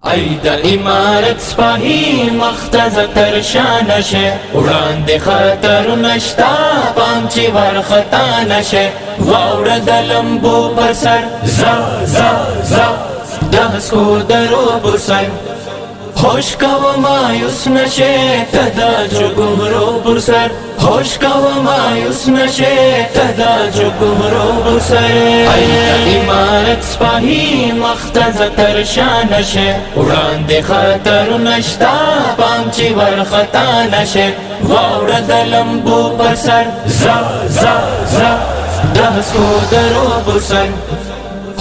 ای د امارت سپاهی مختز ترشان شه وړاندې خطر نشتا پام چې ورخطا نشه واوړه د لمبو پر سر زا زا زا د هسکو درو پر سر ہوش کو مایوس نشے تدا جو گمرو پر سر ہوش کو مایوس نشے تدا جو گمرو پر سر ای امارت سپاہی مختز ترشان نشے وړاندې خطر نشتا پام چې ورخطا نشه واوړه د لمبو پر سر زا زا زا د هسکو درو پر سر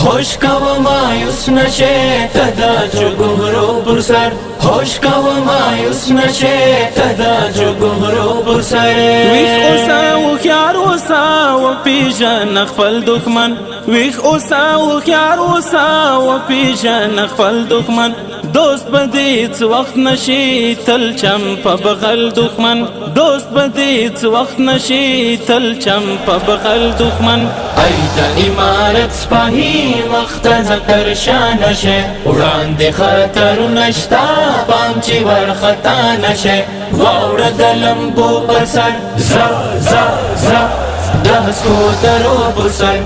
ہوش کو مایوس نشے تدا جو گمرو پر سر ہوش کو مایوس نشے تدا جو گمرو پر سر ویخ اوسا وخیار اوسا و پیژن خپل دښمن ویخ اوسا وخیار اوسا و پیژن خپل دښمن دوست بدیت وقت نشي تل چم په بغل دښمن دوست بدیت وقت نشي تل چم په بغل دښمن ای د امارت سپاهی مختز ترشان شه وړاندې خطر نشتا پام چې ورخطا نشه واوړه د لمبو پر سر زا زا زا د هسکو درو پر سر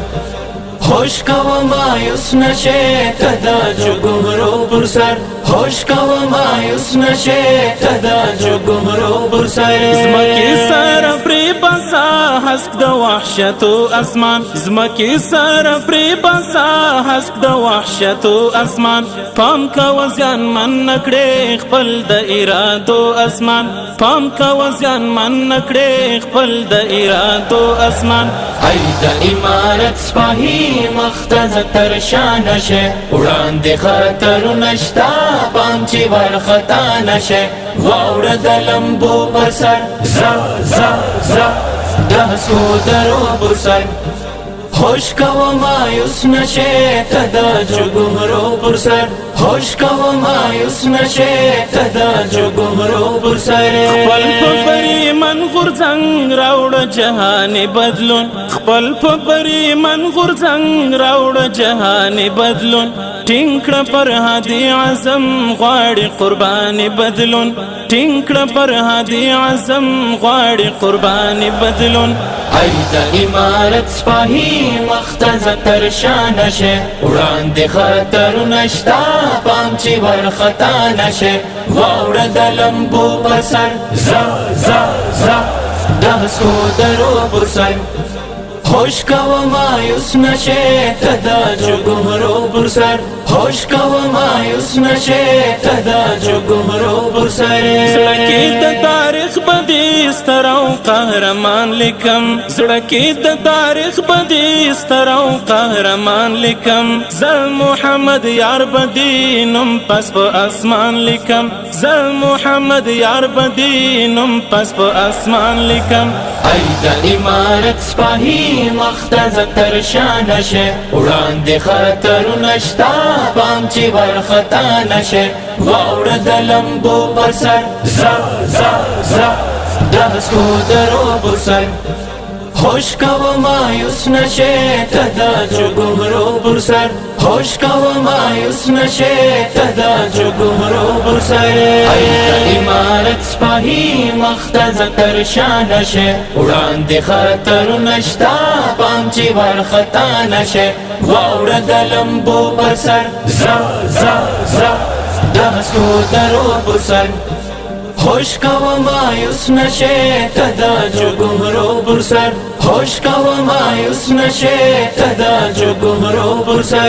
ہوش کو مایوس نشے تدا جو گمرو پر سر ہوش کو مایوس نشے تدا جو گمرو پر سر زمکی سر پری بسا حسک د وحشت اسمان زمکی سر پری بسا حسک د وحشت اسمان پام کا وزن من نکړې خپل د ارادو اسمان پام کا وزن من نکړې خپل د ارادو اسمان ای د امارت سپاهی مختز ترشان شه وړاندې خطر نشتا پام چې ورخطا نشه واوړه د لمبو پر سر زا زا زا د هسکو درو پر سر ہوش کو مایوس نشے تدا جو گمرو پر سر ہوش کو مایوس نشے تدا جو گمرو پر سر خپل په پری من غورځنګ راوړ جهان بدلون خپل په پری من غورځنګ راوړ جهان بدلون ټینګ پر هادي اعظم غواړي قرباني بدلون ټینګ پر هادي اعظم غواړي قرباني بدلون ای د امارت سپاهی مختز ترشان شه وړاندې خطر نشتا پام چې ورخطا نشه واوړه د لمبو پر سر زا زا زا د هسکو درو پر سر ہوش کو مایوس نشے تدا جو گمرو پر سر ہوش کو مایوس نشے تدا جو گمرو پر سر زړه کې د تاریخ بدی سترو قهرمان لیکم زړه کې د تاریخ بدی سترو قهرمان لیکم زل محمد یار بدی نم پس په اسمان لیکم زل محمد یار بدی نم پس په اسمان لیکم ای د امارت سپاهی مختز ترشان شه وړاندې خطر نشتا پام چې ورخطا نشه واوړه د لمبو پر سر زا زا زا د هسکو درو پر سر ہوش کو مایوس نشے تدا جو گمرو پر سر ہوش کو مایوس نشے تدا جو گمرو پر سر ای د امارت سپاهی مختز ترشان شه وړاندې خطر نشتا پام چې ورخطا نشه واوړه د لمبو پر سر زا زا زا د هسکو درو پر سر ہوش کو مایوس نشے تدا جو گمرو پر سر ہوش کو مایوس نشے تدا جو گمرو پر سر